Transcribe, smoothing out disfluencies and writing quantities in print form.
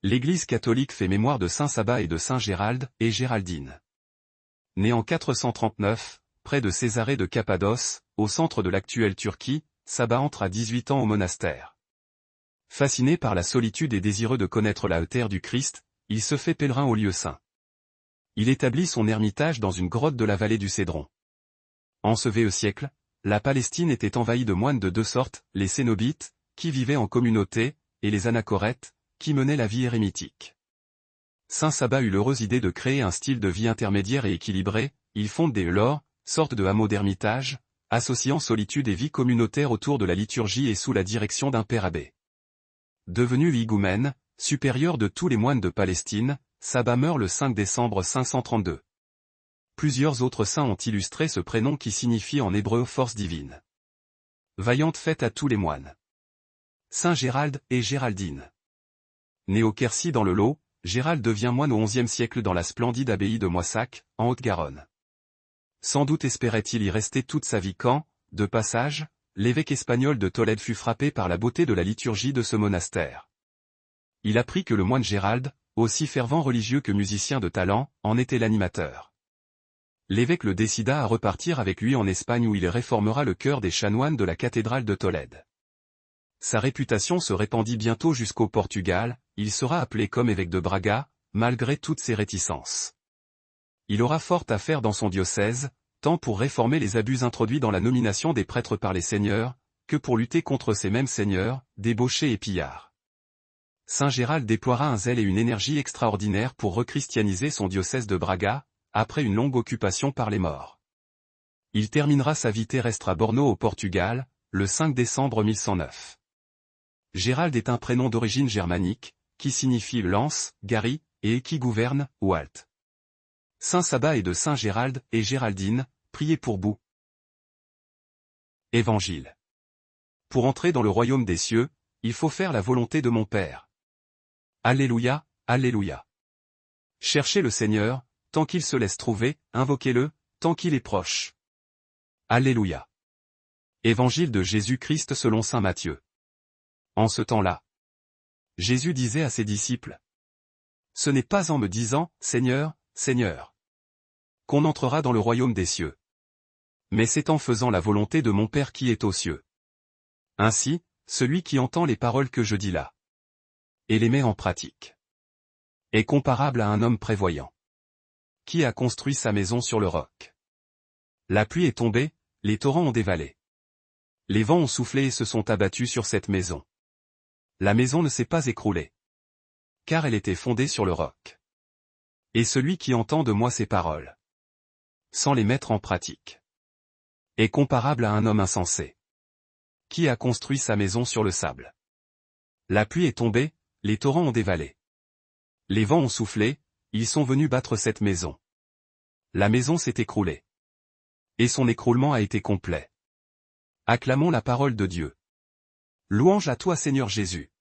L'Église catholique fait mémoire de saint Sabba et de saint Gérald et Géraldine. Né en 439, près de Césarée de Cappadoce, au centre de l'actuelle Turquie, Sabba entre à 18 ans au monastère. Fasciné par la solitude et désireux de connaître la terre du Christ, il se fait pèlerin au lieu saint. Il établit son ermitage dans une grotte de la vallée du Cédron. En ce vieux siècle, la Palestine était envahie de moines de deux sortes, les Cénobites, qui vivaient en communauté, et les Anachorètes, qui menaient la vie érémitique. Saint Sabba eut l'heureuse idée de créer un style de vie intermédiaire et équilibré. Il fonde des eulors, sorte de hameaux d'ermitage, associant solitude et vie communautaire autour de la liturgie et sous la direction d'un père abbé. Devenu higoumène, supérieur de tous les moines de Palestine, Sabba meurt le 5 décembre 532. Plusieurs autres saints ont illustré ce prénom qui signifie en hébreu force divine. Vaillante fête à tous les moines. Saint Gérald et Géraldine. Né au Quercy dans le Lot, Gérald devient moine au XIe siècle dans la splendide abbaye de Moissac, en Haute-Garonne. Sans doute espérait-il y rester toute sa vie quand, de passage, l'évêque espagnol de Tolède fut frappé par la beauté de la liturgie de ce monastère. Il apprit que le moine Gérald, aussi fervent religieux que musicien de talent, en était l'animateur. L'évêque le décida à repartir avec lui en Espagne où il réformera le chœur des chanoines de la cathédrale de Tolède. Sa réputation se répandit bientôt jusqu'au Portugal, il sera appelé comme évêque de Braga, malgré toutes ses réticences. Il aura fort à faire dans son diocèse, tant pour réformer les abus introduits dans la nomination des prêtres par les seigneurs, que pour lutter contre ces mêmes seigneurs, débauchés et pillards. Saint Gérald déploiera un zèle et une énergie extraordinaires pour rechristianiser son diocèse de Braga, après une longue occupation par les Maures. Il terminera sa vie terrestre à Borno au Portugal, le 5 décembre 1109. Gérald est un prénom d'origine germanique, qui signifie lance, guéri, et qui gouverne, ou halte. Saint Sabba et de Saint Gérald et Géraldine, priez pour vous. Évangile. Pour entrer dans le royaume des cieux, il faut faire la volonté de mon Père. Alléluia, Alléluia. Cherchez le Seigneur, tant qu'il se laisse trouver, invoquez-le, tant qu'il est proche. Alléluia. Évangile de Jésus-Christ selon saint Matthieu. En ce temps-là, Jésus disait à ses disciples: Ce n'est pas en me disant, Seigneur, Seigneur, qu'on entrera dans le royaume des cieux. Mais c'est en faisant la volonté de mon Père qui est aux cieux. Ainsi, celui qui entend les paroles que je dis là, et les met en pratique, est comparable à un homme prévoyant, qui a construit sa maison sur le roc. La pluie est tombée, les torrents ont dévalé. Les vents ont soufflé et se sont abattus sur cette maison. La maison ne s'est pas écroulée, car elle était fondée sur le roc. Et celui qui entend de moi ces paroles, sans les mettre en pratique, est comparable à un homme insensé, qui a construit sa maison sur le sable. La pluie est tombée, les torrents ont dévalé. Les vents ont soufflé, ils sont venus battre cette maison. La maison s'est écroulée. Et son écroulement a été complet. Acclamons la parole de Dieu. Louange à toi Seigneur Jésus.